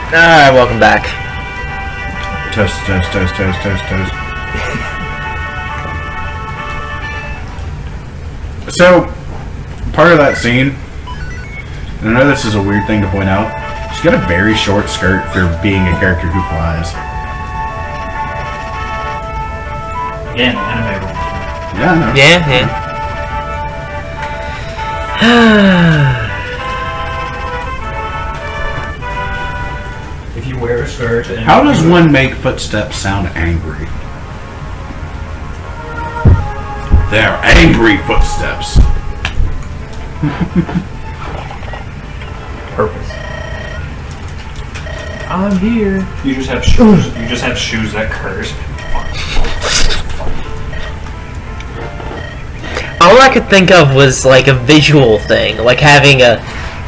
Alright, welcome back. Toast. So, part of that scene, and I know this is a weird thing to point out, she's got a very short skirt for being a character who flies. Yeah, anime rules. Yeah, I know. Yeah. If you wear a skirt and... How does one make footsteps sound angry? They're angry footsteps. Purpose. I'm here. You just have shoes. You just have shoes that curse. All I could think of was like a visual thing, like having a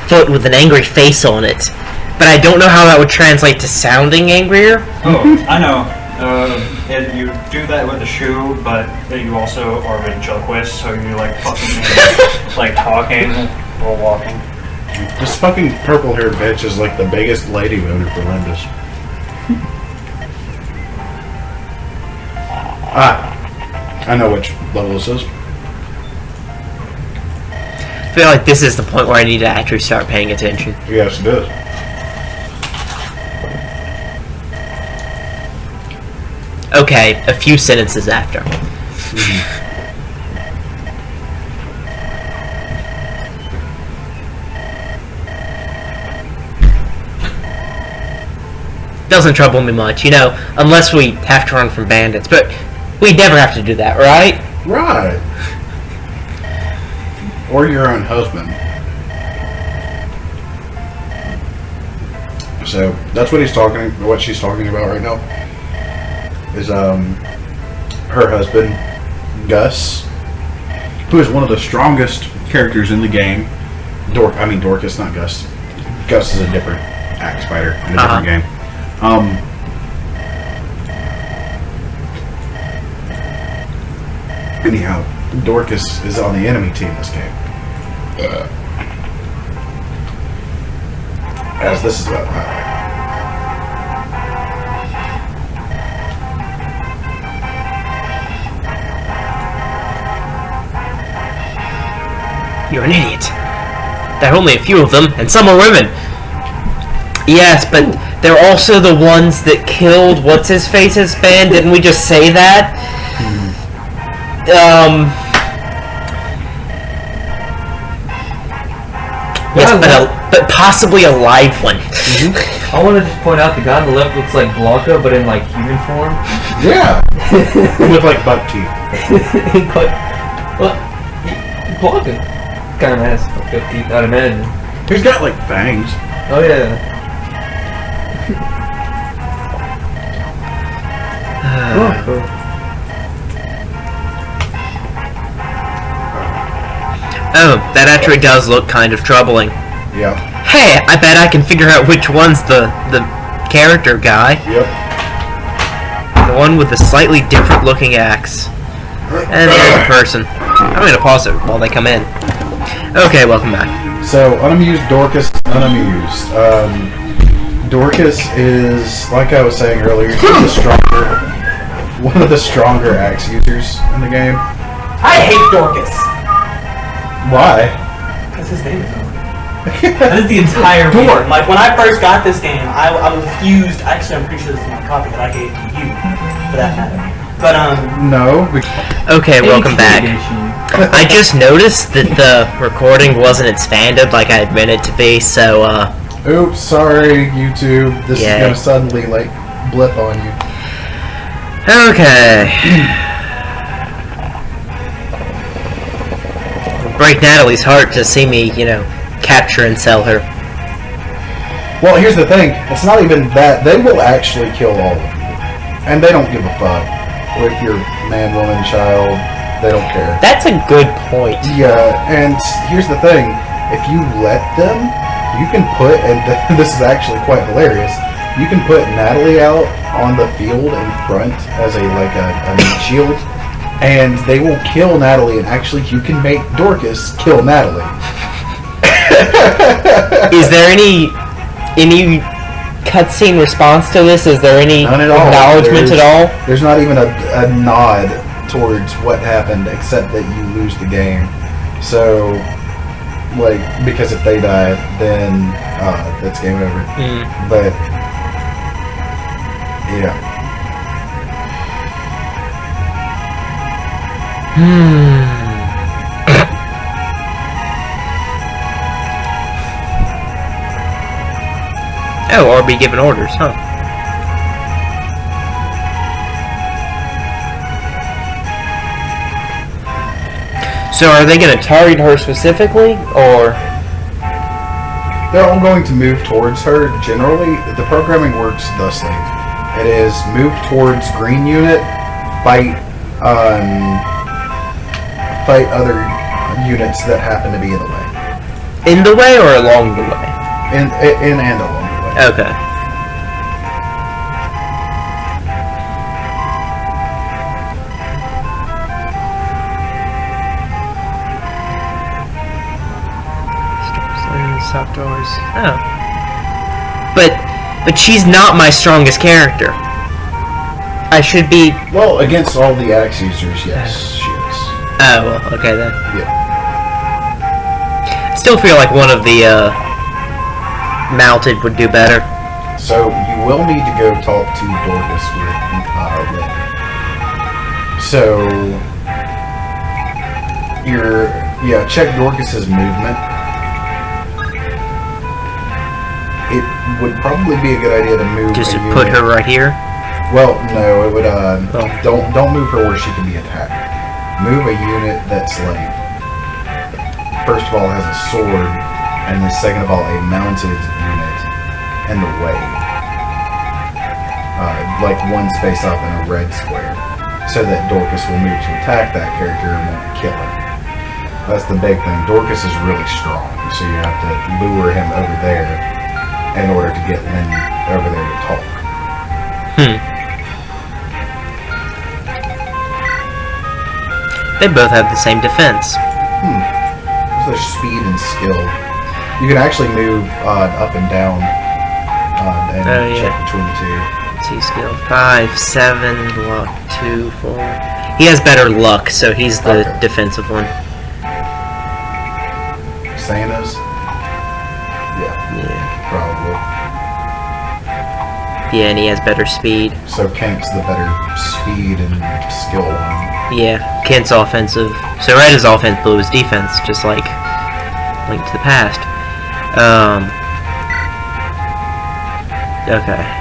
foot with an angry face on it. But I don't know how that would translate to sounding angrier. Oh, I know. And you do that with a shoe, but you also are a ventriloquist, so you like fucking like talking or walking. This fucking purple-haired bitch is like the biggest lady voter for Linda's. I know which level this is. I feel like this is the point where I need to actually start paying attention. Yes, it is. Okay, a few sentences after. Doesn't trouble me much, you know, unless we have to run from bandits, but we never have to do that, right? Right. Or your own husband. So that's what what she's talking about right now. Is her husband, Gus, who is one of the strongest characters in the game. Dorcas, not Gus. Gus is a different axe fighter in a different game. Anyhow, Dorcas is on the enemy team this game. As this is about to highlight. You're an idiot. There are only a few of them, and some are women. Yes, but they're also the ones that killed what's-his-face's band. Didn't we just say that? Yes, but possibly a live one. I want to just point out the guy on the left looks like Blanca, but in like human form. Yeah! With like buck teeth. Blanca kind of has fucked up teeth, I'd imagine. He's got like fangs. Oh yeah. Oh, that actually does look kind of troubling. Yeah. Hey, I bet I can figure out which one's the character guy. Yep. The one with the slightly different looking axe. And the other person. I'm gonna pause it while they come in. Okay, welcome back. So, unamused Dorcas, unamused. Dorcas is, like I was saying earlier, one of the stronger axe users in the game. I hate Dorcas. Why? Because his name is Dorcas. That is the entire game. Like, when I first got this game, I refused. Actually, I'm pretty sure this is my copy that I gave to you, for that matter. But, No. Okay, welcome back. I just noticed that the recording wasn't expanded like I had meant it to be, so, Oops, sorry, YouTube. This Yeah. is gonna suddenly, like, blip on you. okay. Break Natalie's heart to see me, you know, capture and sell her. Well, here's the thing. It's not even that. They will actually kill all of you. And they don't give a fuck. If you're man, woman, child, they don't care. That's a good point. Yeah, and here's the thing. If you let them, you can put, and this is actually quite hilarious, you can put Natalie out on the field in front as a meat shield, and they will kill Natalie, and actually you can make Dorcas kill Natalie. Is there any cutscene response to this? Is there any None at all. acknowledgement at all? There's not even a nod towards what happened, except that you lose the game. So, like, because if they die, then that's game over. But yeah. Oh, or be given orders, huh? So are they going to target her specifically, or? They're all going to move towards her. Generally, the programming works thusly. It is move towards green unit, fight other units that happen to be in the way. In the way or along the way? In and along the way. Okay. Soft doors. Oh. But she's not my strongest character. I should be... Well, against all the axe users, yes, she is. Oh, well, okay then. Yeah. I still feel like one of the, mounted would do better. So, you will need to go talk to Dorcas with Lynn. So, check Dorcas's movement. It would probably be a good idea to move Just to a put unit. her right here? Well, no, it would, don't move her where she can be attacked. Move a unit that's, like, first of all has a sword, and then second of all a mounted unit in the way. Like one space up in a red square. So that Dorcas will move to attack that character and won't kill her. That's the big thing. Dorcas is really strong, so you have to lure him over there in order to get Lynn over there to talk. They both have the same defense. What's their speed and skill? You can actually move up and down and check between the two. See skill 5, 7, luck 2, 4. He has better luck, so he's the defensive one. Santa's? Yeah, probably. Yeah, and he has better speed. So Kent's the better speed and skill one. Yeah, Kent's offensive. So red is offense, blue is defense, just like Link to the Past. Okay.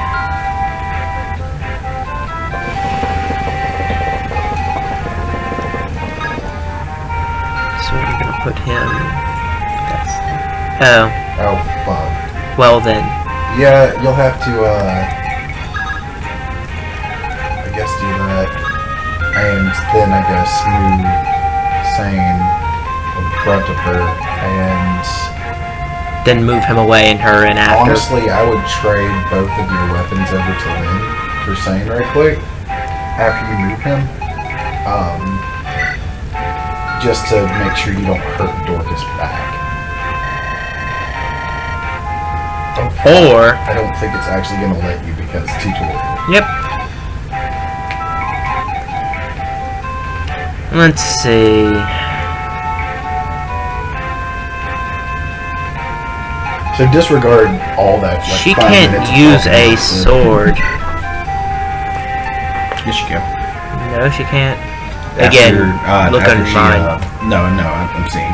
So we're gonna put him... Oh, Oh, fuck. well then. Yeah, you'll have to, I guess do that. And then, I guess, move Sane in front of her, and... Then move him away and her in after. Honestly, I would trade both of your weapons over to Lynn for Sane right quick, after you move him. Just to make sure you don't hurt Dorcas back. Or... I don't think it's actually going to let you because it's tutorial. Yep. Let's see. So disregard all that. Like, She 5 can't minutes of use talking a about it. sword. Yes, she can. No, she can't. Again, look after on she, mine. no, I'm seeing.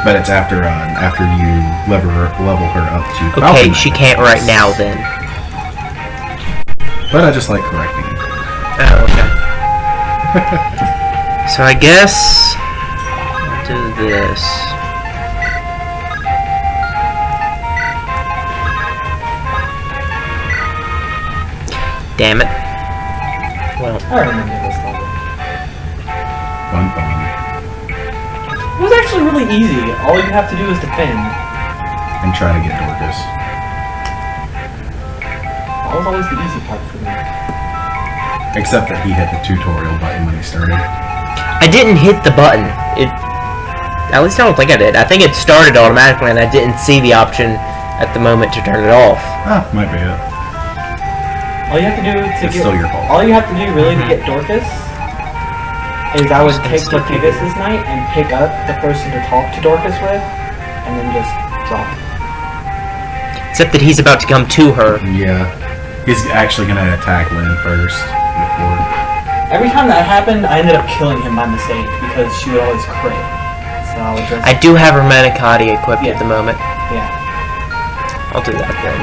But it's after you level her up to Okay, Falcon she Knight. can't right now then. But I just like correcting it. Oh, okay. So I guess I'll do this. Damn it. Well, I remember this level. Fun. It was actually really easy. All you have to do is defend. And try to get Dorcas. That was always the easy part for me. Except that he hit the tutorial button when he started. I didn't hit the button. At least I don't think I did. I think it started automatically and I didn't see the option at the moment to turn it off. Ah, might be it. All you have to do to It's get still your fault. all you have to do really to get Dorcas is I would take the Pegasus Knight and pick up the person to talk to Dorcas with, and then just drop it. Except that he's about to come to her. Yeah. He's actually gonna attack Lynn first before. Every time that happened, I ended up killing him by mistake because she would always crit. So I would just I do have her Manicotti equipped at the moment. yeah. I'll do that then.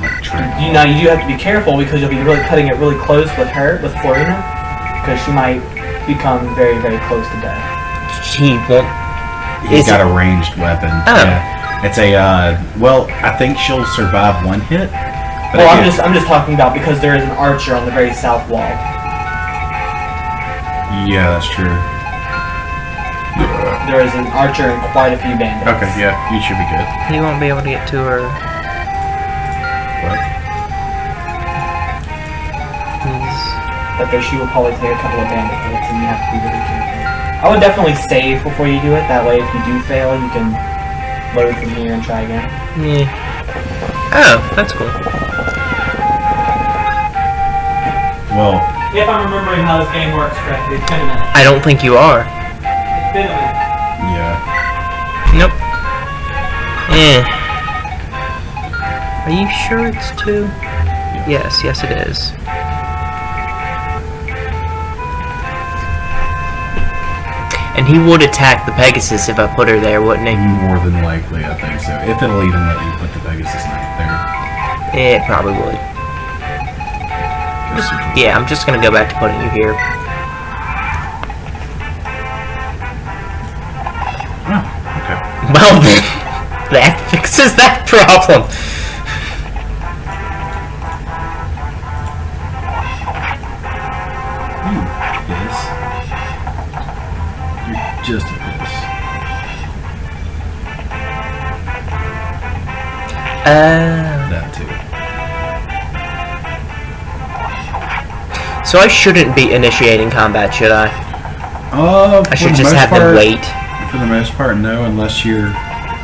Like, trying. You know, you do have to be careful because you'll be really cutting it really close with her, with Florina, because she might become very, very close to death. She won't. He's got a ranged weapon. Oh. Yeah. It's a, well, I think she'll survive one hit. But Well, if I'm just talking about because there is an archer on the very south wall. Yeah, that's true. There is an archer and quite a few bandits. Okay, yeah, you should be good. He won't be able to get to her. What? But there she will probably take a couple of bandit hits and you have to be really careful. I would definitely save before you do it, that way if you do fail you can load from here and try again. Yeah. Oh, that's cool. Well, If I'm remembering how this game works correctly, it's been a minute. I don't think you are. It's been a minute. yeah. Nope. Are you sure it's 2? Yes, it is. And he would attack the Pegasus if I put her there, wouldn't he? More than likely, I think so. If it'll even let you put the Pegasus Knight there. It probably would. Yeah, I'm just gonna go back to putting you here. Oh, okay. Well, that fixes that problem. Yes. You're just a piss. That too. So I shouldn't be initiating combat, should I? I I should just have them wait. For the most part, no, unless you're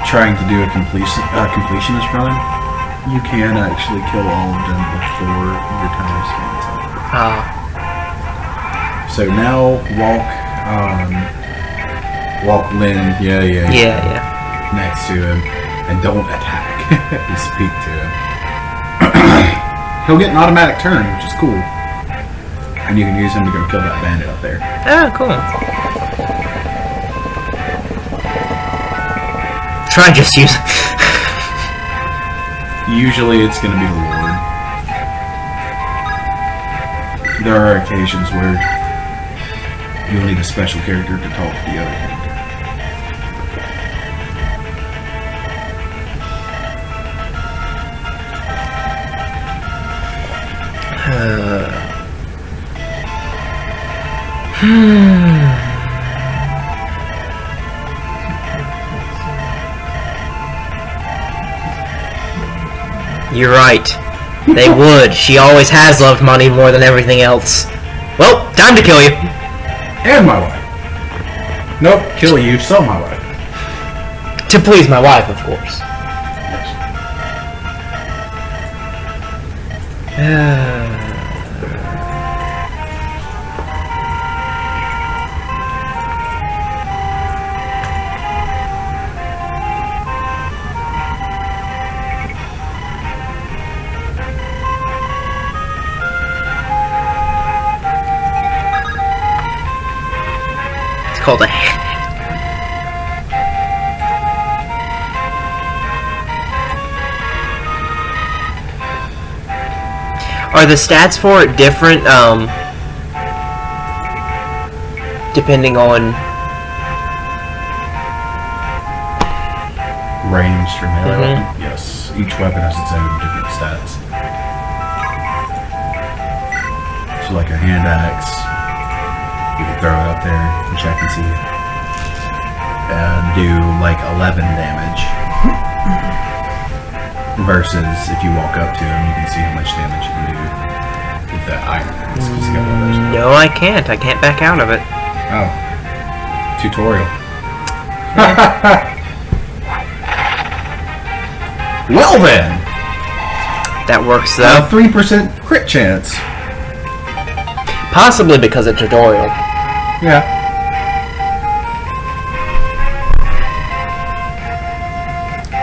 trying to do a completionist run. You can actually kill all of them before your time spans up. Ah. So now walk Lynn, Yeah. next to him, and don't attack. Just speak to him. He'll get an automatic turn, which is cool. And you can use him to go kill that bandit up there. Oh, cool. Try just use. Usually it's going to be the Lord. There are occasions where you'll need a special character to talk to the other character. You're right. They would. She always has loved money more than everything else. Well, time to kill you. And my wife. Nope, kill you, so my wife. To please my wife, of course. It's called a. Are the stats for it different, depending on... Ranged or melee weapon? Yes. Each weapon has its own different stats. So like a hand axe, you can throw it up there and check and see. And do like 11 damage. Versus if you walk up to him, you can see how much damage you can do with that iron axe. 'Cause you got one of those. No, I can't. I can't back out of it. Oh. Tutorial. Well then! That works though. 3% crit chance. Possibly because of tutorial. Yeah.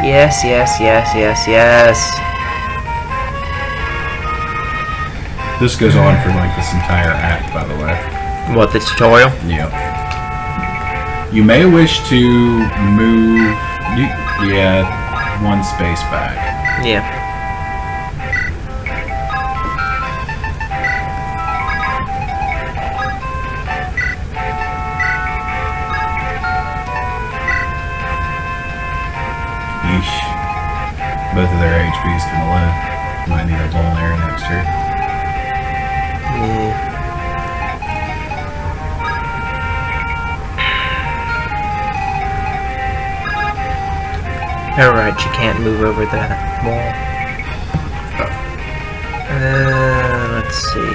Yes, yes, yes, yes, yes. This goes on for like this entire act, by the way. What, the tutorial? Yep. You may wish to move. One space back. Yeah. Yeesh. Both of their HP's kind of low. Might need a vulnerary next turn. Alright, you can't move over that wall. Let's see.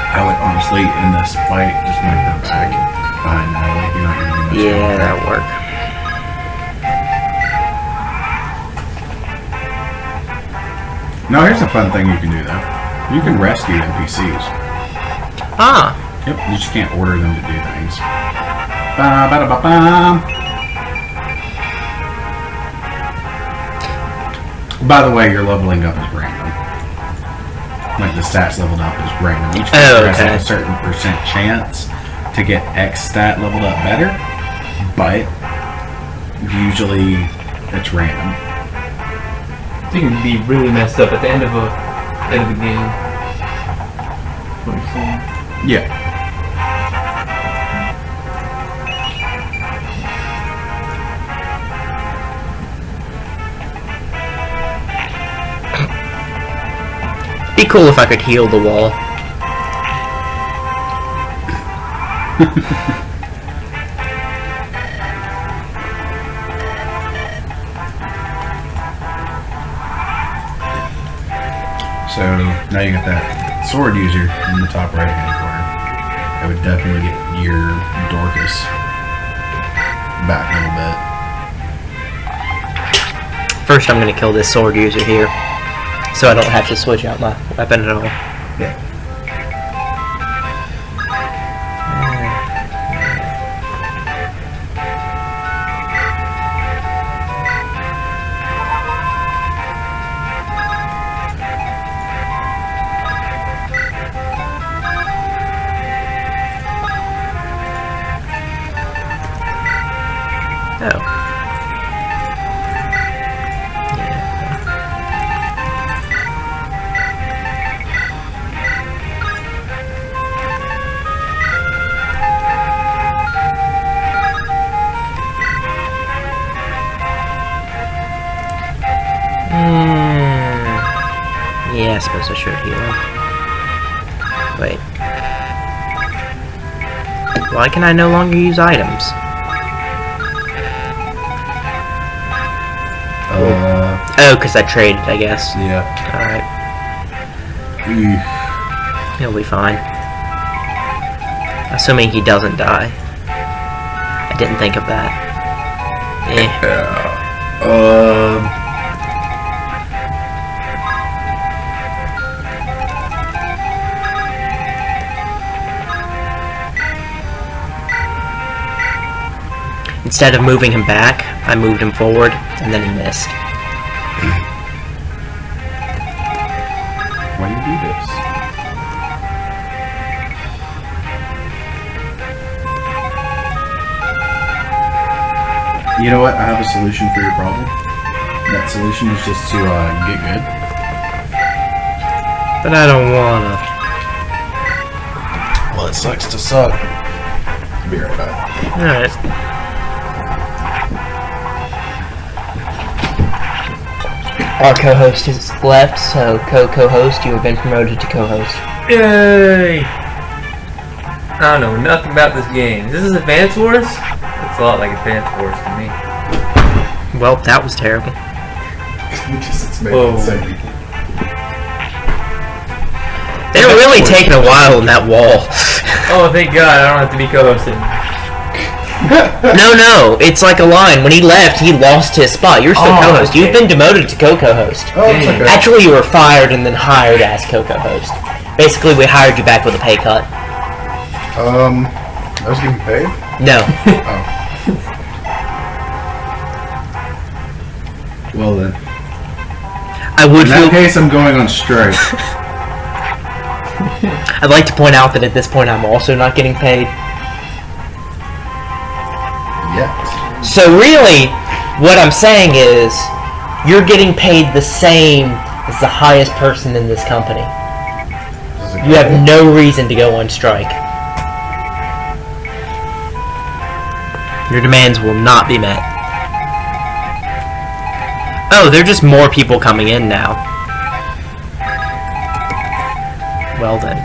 I would honestly, in this fight, just move them back behind Natalie. You're not going to do much Yeah, damage. that'll work. Now, here's a fun thing you can do, though. You can rescue NPCs. Ah! Yep, you just can't order them to do things. Ba-ba-da-ba-bam. By the way, your leveling up is random. Like the stats leveled up is random. Each character has like a certain percent chance to get X stat leveled up better, but usually it's random. So you can be really messed up at the end of the game. What are you saying? Yeah. Be cool if I could heal the wall. So now you got that sword user in the top right hand corner. I would definitely get your Dorcas back a little bit. First, I'm gonna kill this sword user here, so I don't have to switch out my weapon at all. Yeah. Oh. Yeah, I suppose I should heal him. Wait. Why can I no longer use items? Oh, because I traded, I guess. Yeah. Alright. Eesh. He'll be fine. Assuming he doesn't die. I didn't think of that. Instead of moving him back, I moved him forward, and then he missed. Why do you do this? You know what? I have a solution for your problem. That solution is just to get good. But I don't wanna. Well, it sucks to suck. Be right back. Alright. Our co-host has left, so co-host, you have been promoted to co-host. Yay! I don't know nothing about this game. This is Advance Wars? It's a lot like Advance Wars to me. Well, that was terrible. It's made Whoa. insane. They're really taking a while on that wall. Oh, thank God, I don't have to be co-hosting. No, it's like a line. When he left, he lost his spot. You're still co-host. okay. You've been demoted to co-host. Oh, it's okay. Actually, you were fired and then hired as co-host. Basically, we hired you back with a pay cut. I was getting paid? No. Oh. Well then. I would In feel... that case, I'm going on strike. I'd like to point out that at this point, I'm also not getting paid. Yet. So really, what I'm saying is, you're getting paid the same as the highest person in this company. Is it You have good? no reason to go on strike. Your demands will not be met. Oh, there are just more people coming in now. Well then.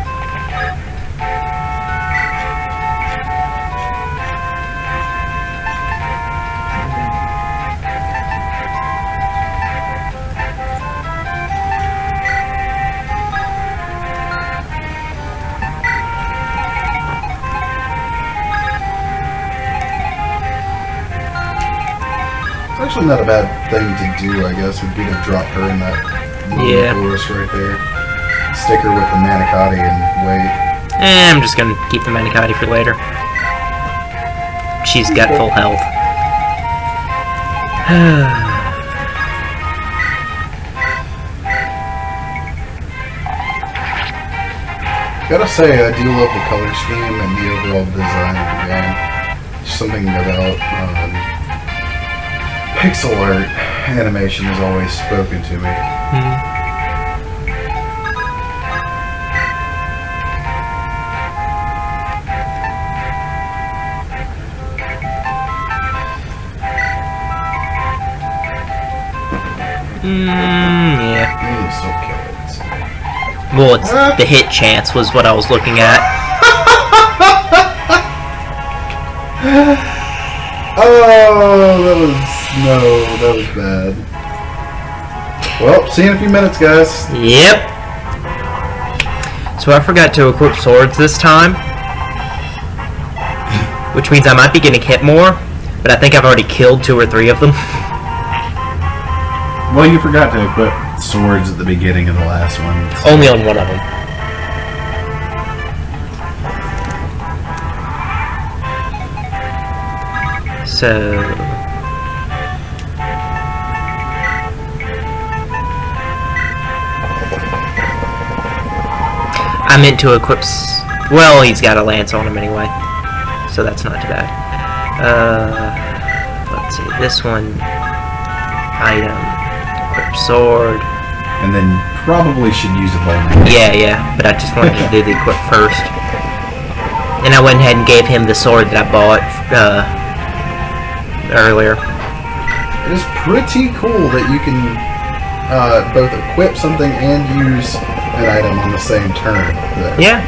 It's actually not a bad thing to do, I guess, would be to drop her in that Yeah. chorus right there. Stick her with the manicotti and wait. I'm just gonna keep the manicotti for later. She's got full health. Gotta say, I do love the color scheme and the overall design of the game. There's something about pixel art animation has always spoken to me. Yeah. You can still kill it. So. Well, it's the hit chance was what I was looking at. Oh, that was bad. Well, see you in a few minutes, guys. Yep. So I forgot to equip swords this time. Which means I might be getting hit more, but I think I've already killed 2 or 3 of them. Well, you forgot to equip swords at the beginning of the last one. So. Only on one of them. So... I meant to equip... Well, he's got a lance on him anyway. So that's not too bad. Let's see. This one... Item. Equip sword. And then probably should use a bow. Yeah, but I just wanted to do the equip first. And I went ahead and gave him the sword that I bought earlier. It is pretty cool that you can both equip something and use an item on the same turn. Though. Yeah.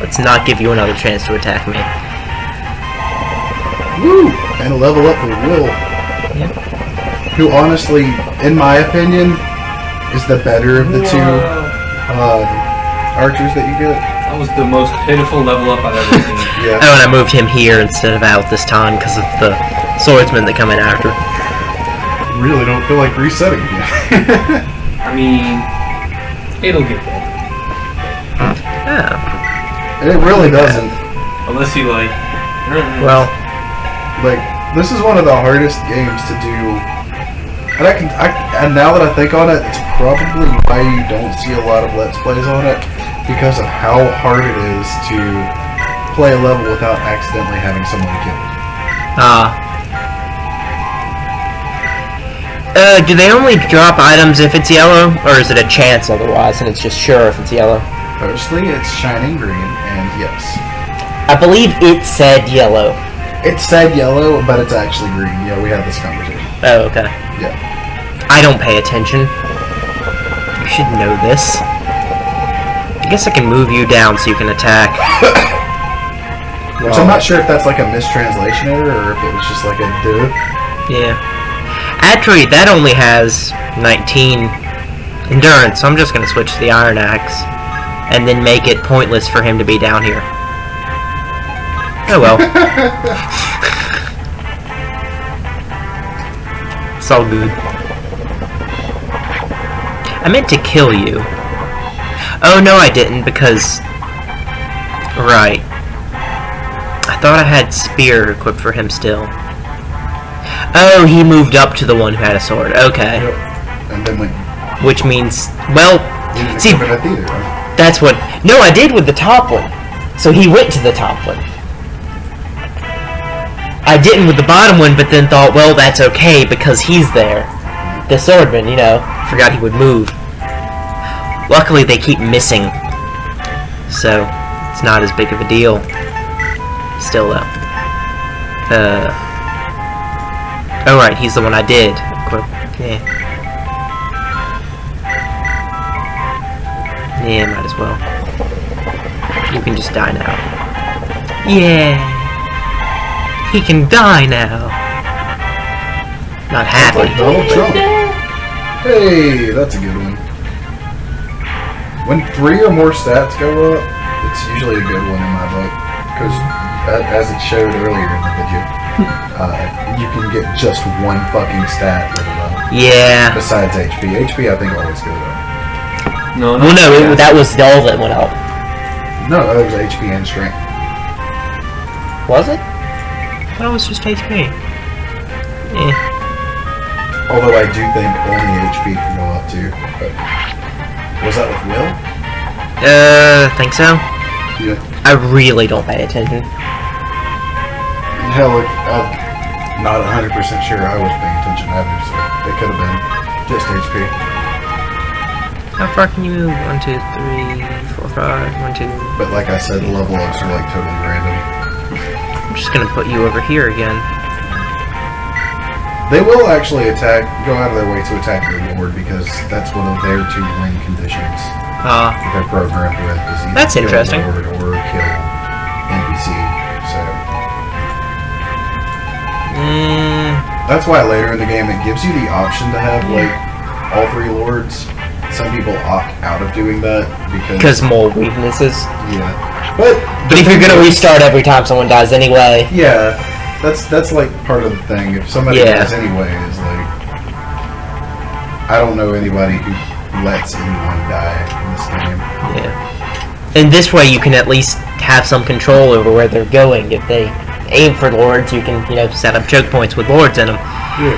Let's not give you another chance to attack me. Woo! And a level up for Will. Yep. Who honestly, in my opinion, is the better of the two archers that you get. That was the most pitiful level up I've ever seen. Yeah. Oh, and I moved him here instead of out this time because of the swordsmen that come in after. Really don't feel like resetting again. I mean, it'll get better. Oh. It really doesn't. Unless you like... Well, Like, this is one of the hardest games to do. And and now that I think on it, it's probably why you don't see a lot of Let's Plays on it, because of how hard it is to play a level without accidentally having someone killed. do they only drop items if it's yellow, or is it a chance otherwise, and it's just sure if it's yellow? Firstly, it's shining green, and yes. I believe it said yellow. It said yellow, but it's actually green. Yeah, we had this conversation. Oh, okay. Yeah. I don't pay attention. You should know this. I guess I can move you down so you can attack. Which I'm not sure if that's like a mistranslation error, or if it was just like a duh. Yeah. Actually, that only has 19 endurance, so I'm just going to switch to the Iron Axe and then make it pointless for him to be down here. Oh well. It's all good. I meant to kill you. Oh no, I didn't, because... Right. I thought I had spear equipped for him still. Oh, he moved up to the one who had a sword. Okay. Yep. And then Which means... Well, see, at the theater, right? that's what... No, I did with the top one. So he went to the top one. I didn't with the bottom one, but then thought, well, that's okay, because he's there. The swordman, you know. Forgot he would move. Luckily, they keep missing. So, it's not as big of a deal. Still, though. Oh, right, he's the one I did. Yeah. Yeah, might as well. You can just die now. Yeah! He can die now! Not happy. Like Donald Trump. Hey, that's a good one. When 3 or more stats go up, it's usually a good one in my book. Because, as it showed earlier in the video, you can get just one fucking stat leveled up. Yeah. Besides HP. HP, I think, always goes up. No, Well, no, that was all that went up. No, that was HP and strength. Was it? That was just HP. Yeah. Although I do think only HP can go up too. But was that with Will? Think so? Yeah. I really don't pay attention. Hell, I'm not 100% sure I was paying attention either, so it could have been just HP. How far can you move? 1, 2, 3, 4, 5, 1, 2. But like I said, the level ups are like totally random. I'm just gonna put you over here again. They will actually go out of their way to attack your lord because that's one of their 2 ring conditions that they're programmed with. Is either That's kill interesting. Lord or kill NPC. So that's why later in the game it gives you the option to have like all 3 lords. Some people opt out of doing that Because more weaknesses. yeah. But But if you're gonna restart every time someone dies anyway. yeah, that's like part of the thing. If somebody dies anyway, is like I don't know anybody who lets anyone die in this game. Yeah. And this way you can at least have some control over where they're going. If they aim for lords, you can, you know, set up choke points with lords in them. Yeah.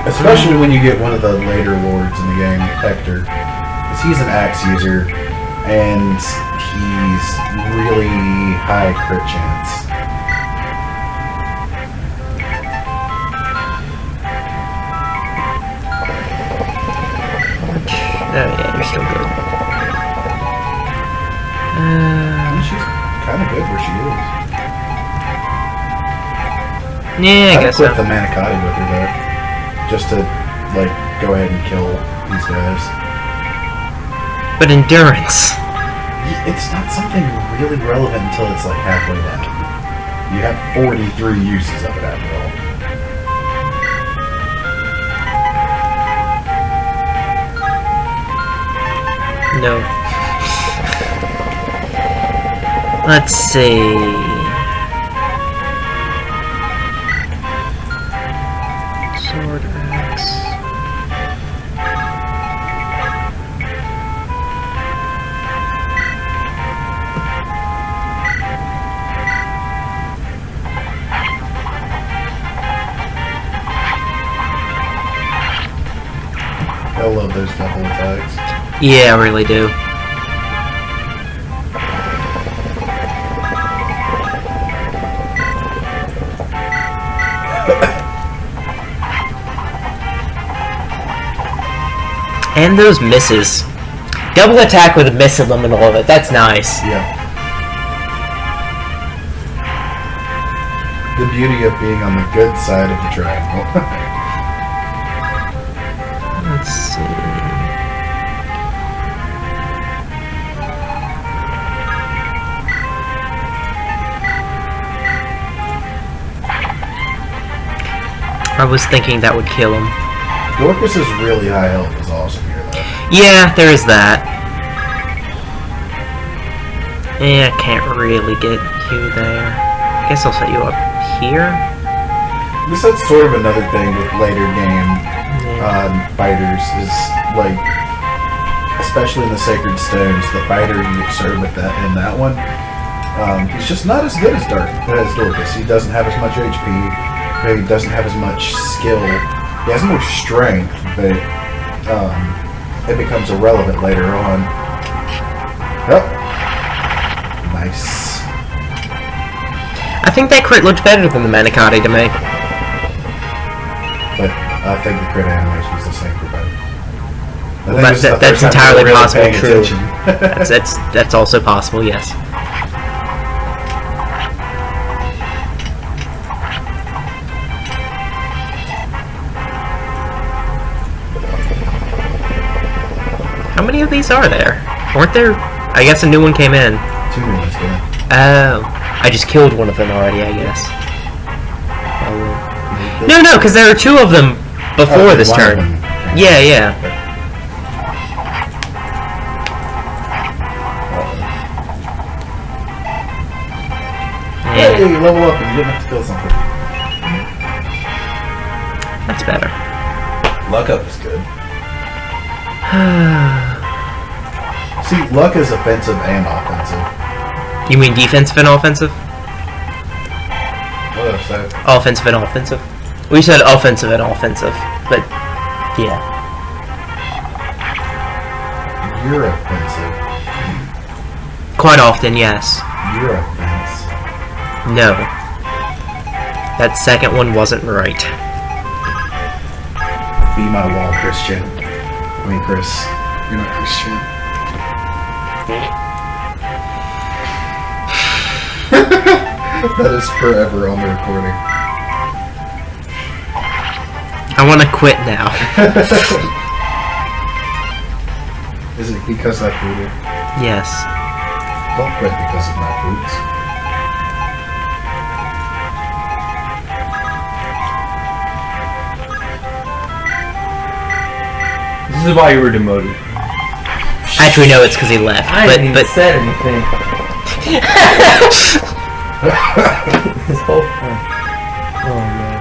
Especially when you get one of the later lords in the game, Hector. Because he's an axe user, and he's really high crit chance. Oh yeah, you're still good. She's kind of good where she is. Yeah, I guess so. I'd equip the Manicotti with her though. Just to, like, go ahead and kill these guys. But endurance. It's not something really relevant until it's, like, halfway down. You have 43 uses of it after all. No. Let's see. Sword axe. I love those double attacks. Yeah, I really do. And those misses. Double attack with a miss in the middle of it. That's nice. Yeah. The beauty of being on the good side of the triangle. Let's see. I was thinking that would kill him. Dorcas's really high health is awesome here, though. Yeah, there is that. I can't really get you there. I guess I'll set you up here. This is sort of another thing with later game fighters is like, especially in the Sacred Stones, the fighter you serve with that in that one, he's just not as good as Dorcas. He doesn't have as much HP. He doesn't have as much skill. He has more strength, but it becomes irrelevant later on. Yep. Nice. I think that crit looked better than the Manicotti to me. But I think the crit animation is the same for both. Well, that's entirely possible. True. That's also possible. Yes. How many of these are there? Weren't there? I guess a new one came in. 2 new ones came in. Oh, I just killed one of them already. I guess. No, because there are 2 of them before this turn. Yeah. Yeah. Hey, you level up and you didn't have to kill something. That's better. Luck up is good. See, luck is offensive and offensive. You mean defensive and offensive? What did I say? Offensive and offensive. We said offensive and offensive, but yeah. You're offensive. Quite often, yes. You're offense. No. That second one wasn't right. Be my wall, Christian. I mean, Chris. You're not Christian. That is forever on the recording. I want to quit now. Is it because I booted? Yes. Don't quit because of my boots. This is why you were demoted. Actually, no, it's because he left. I didn't even say anything. This whole time. Oh man.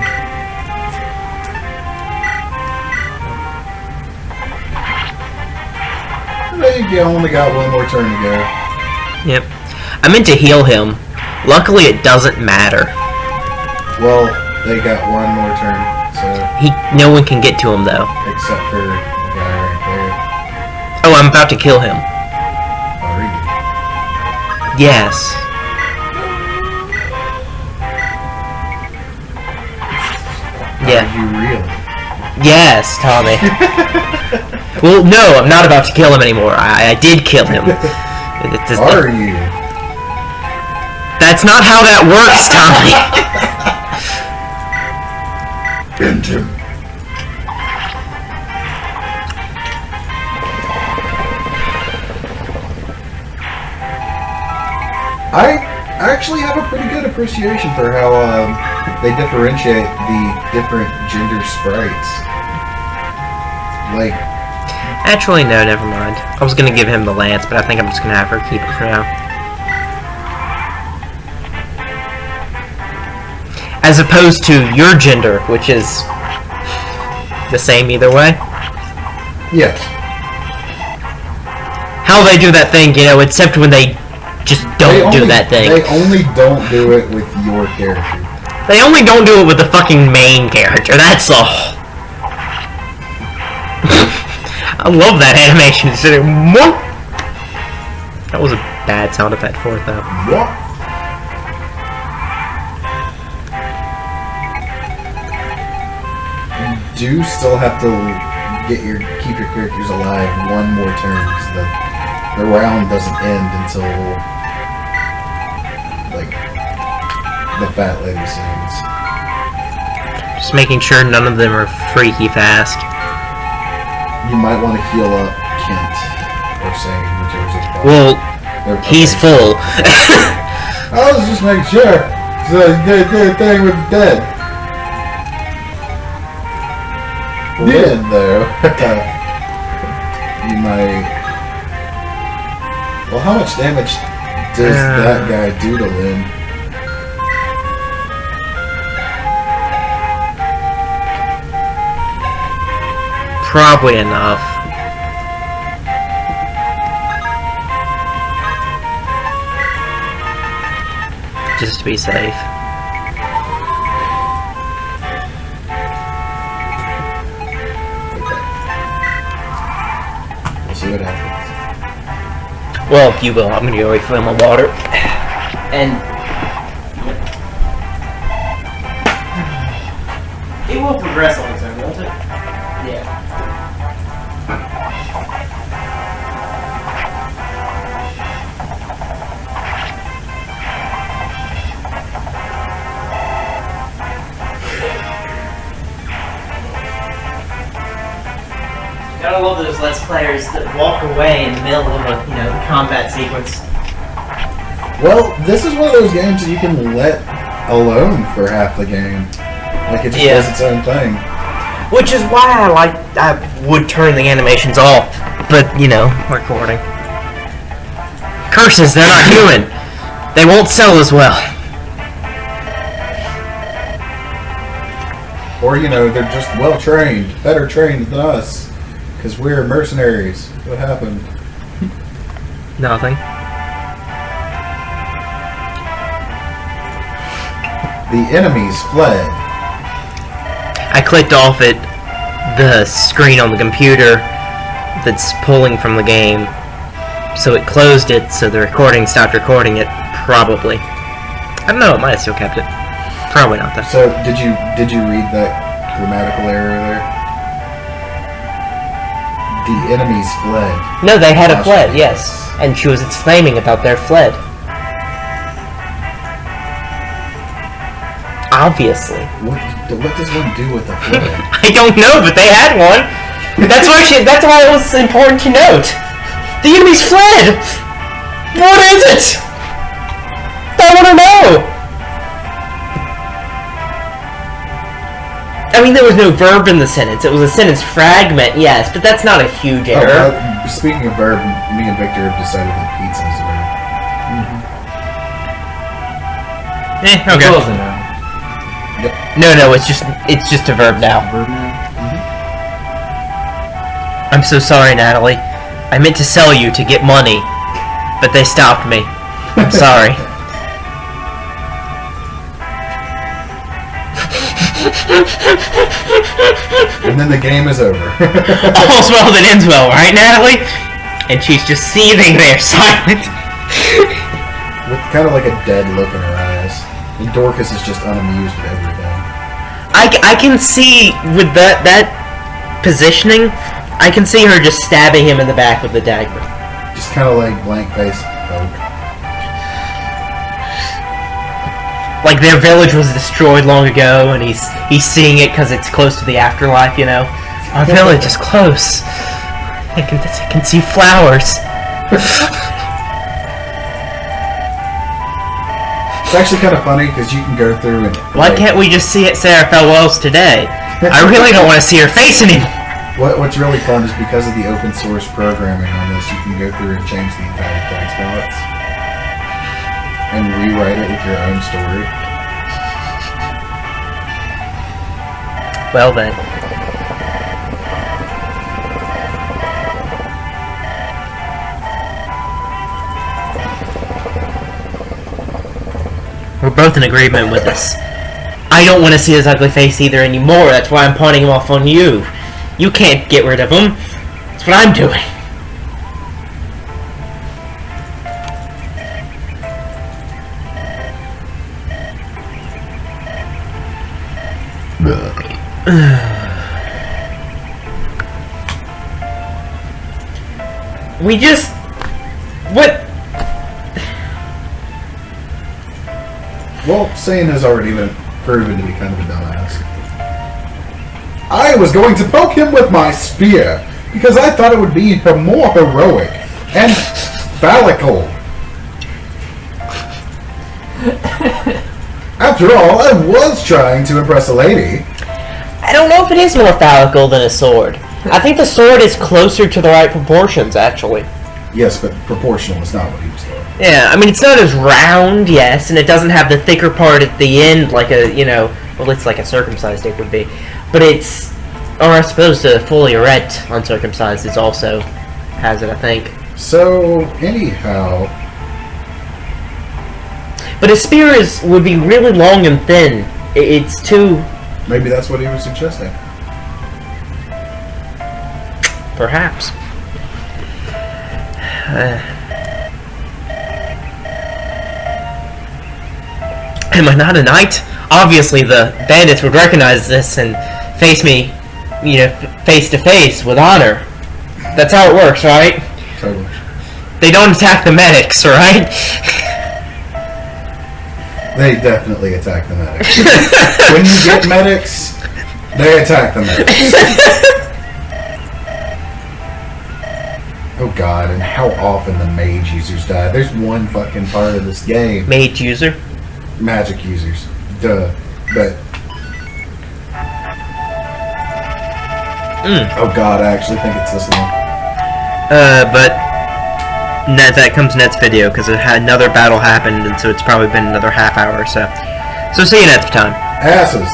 You only got one more turn to go. Yep. I meant to heal him. Luckily, it doesn't matter. Well, they got one more turn, so... No one can get to him, though. Except for the guy right there. Oh, I'm about to kill him. Are you? Yes. Yeah. Are you really? Yes, Tommy. Well, no, I'm not about to kill him anymore. I did kill him. Are you? That's not how that works, Tommy. Bend him. I actually have a pretty good appreciation for how they differentiate the different gender sprites. Like, Actually, no, never mind. I was gonna give him the lance, but I think I'm just gonna have her keep it for now. As opposed to your gender, which is the same either way. yes. How they do that thing, except when they just don't do that thing. They only don't do it with your character. They only don't do it with the fucking main character, that's all. I love that animation. It's sitting, what? That was a bad sound effect for it, though. What? You do still have to keep your characters alive one more turn, because the round doesn't end until like the fat lady sings. Just making sure none of them are freaky fast. You might want to heal up Kent or Sane, whichever's at the bottom. Well, he's full. I was just making sure. So the thing with the dead. Then though, you might. Well, how much damage does that guy doodle in? Probably enough. Just to be safe. We'll see what happens. Well, you will. I'm gonna go refill my water. And it will progress on its own, won't it? Yeah. Gotta love those Let's Players that walk away in the middle of a, combat sequence. Well, this is one of those games that you can let alone for half the game. Like, it just does its own thing. Which is why I would turn the animations off, but, recording. Curses, they're not human. They won't sell as well. Or, they're just well-trained, better trained than us. Because we're mercenaries. What happened? Nothing. The enemies fled. I clicked off the screen on the computer that's pulling from the game, so it closed it, so the recording stopped recording it, probably. I don't know, it might have still kept it. Probably not, though. So, did you read that grammatical error there? The enemies fled. No, they had a fled, yes. And she was exclaiming about their fled. Obviously. What does one do with a fled? I don't know, but they had one. That's why it was important to note. The enemies fled. What is it? I want to know. I mean, there was no verb in the sentence. It was a sentence fragment, yes, but that's not a huge error. Speaking of verb, me and Victor have decided that pizza is a verb. Okay. Close enough. No, it's just a verb now. Verb now? I'm so sorry, Natalie. I meant to sell you to get money, but they stopped me. I'm sorry. And then the game is over. All's well that ends well, right, Natalie? And she's just seething there, silent. With kind of like a dead look in her eyes. And Dorcas is just unamused with everything. I can see, with that positioning, I can see her just stabbing him in the back with the dagger. Just kind of like blank face poke. Like their village was destroyed long ago, and he's seeing it because it's close to the afterlife, Our village is close. I can see flowers. It's actually kind of funny because you can go through and... Why can't we just see it Sarah Felwell's today? I really don't want to see her face anymore. What's really fun is because of the open source programming on this, you can go through and change the entire text balance. And rewrite it with your own story. Well then. We're both in agreement with this. I don't want to see his ugly face either anymore. That's why I'm pawning him off on you. You can't get rid of him. That's what I'm doing. We just... What? Well, Sane has already been proven to be kind of a dumbass. I was going to poke him with my spear because I thought it would be more heroic and phallical. After all, I was trying to impress a lady. I don't know if it is more phallical than a sword. I think the sword is closer to the right proportions, actually. Yes, but proportional is not what he was doing. Yeah, I mean, it's not as round, yes, and it doesn't have the thicker part at the end like a, you know, well, it's like a circumcised dick would be. But it's, or I suppose the fully erect uncircumcised is also has it, I think. So, anyhow... But his spear would be really long and thin. It's too... Maybe that's what he was suggesting. Perhaps. Am I not a knight? Obviously the bandits would recognize this and face me, you know, face to face with honor. That's how it works, right? Totally. They don't attack the medics, right? They definitely attack the medics. When you get medics, they attack the medics. Oh god, and how often the mage users die. There's one fucking part of this game. Mage user? Magic users. Duh. But... Oh god, I actually think it's this long. But that comes next video because another battle happened, and so it's probably been another half hour or so. So see you next time. Asses.